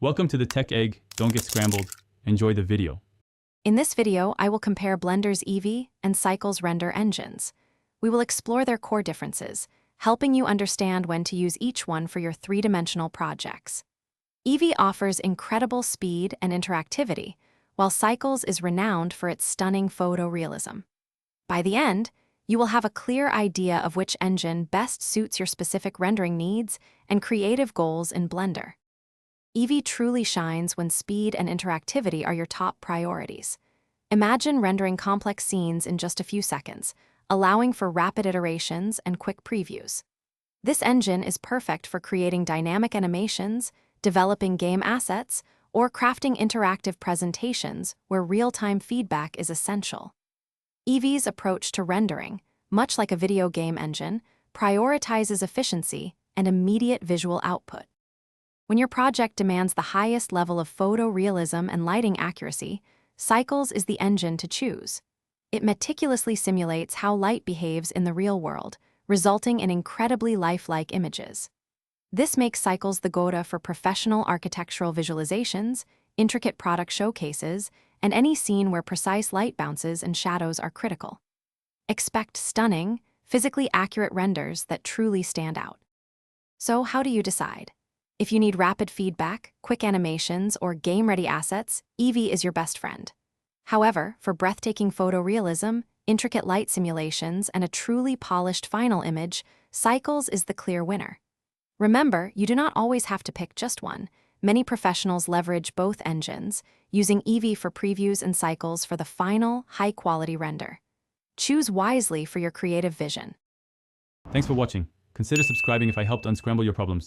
Welcome to the Tech Egg. Don't get scrambled. Enjoy the video. In this video, I will compare Blender's Eevee and Cycle's render engines. We will explore their core differences, helping you understand when to use each one for your three-dimensional projects. Eevee offers incredible speed and interactivity, while Cycle's is renowned for its stunning photorealism. By the end, you will have a clear idea of which engine best suits your specific rendering needs and creative goals in Blender. Eevee truly shines when speed and interactivity are your top priorities. Imagine rendering complex scenes in just a few seconds, allowing for rapid iterations and quick previews. This engine is perfect for creating dynamic animations, developing game assets, or crafting interactive presentations where real-time feedback is essential. Eevee's approach to rendering, much like a video game engine, prioritizes efficiency and immediate visual output. When your project demands the highest level of photorealism and lighting accuracy, Cycle's is the engine to choose. It meticulously simulates how light behaves in the real world, resulting in incredibly lifelike images. This makes Cycle's the go-to for professional architectural visualizations, intricate product showcases, and any scene where precise light bounces and shadows are critical. Expect stunning, physically accurate renders that truly stand out. So how do you decide? If you need rapid feedback, quick animations, or game-ready assets, Eevee is your best friend. However, for breathtaking photorealism, intricate light simulations, and a truly polished final image, Cycle's is the clear winner. Remember, you do not always have to pick just one. Many professionals leverage both engines, using Eevee for previews and Cycle's for the final, high-quality render. Choose wisely for your creative vision. Thanks for watching. Consider subscribing if I helped unscramble your problems.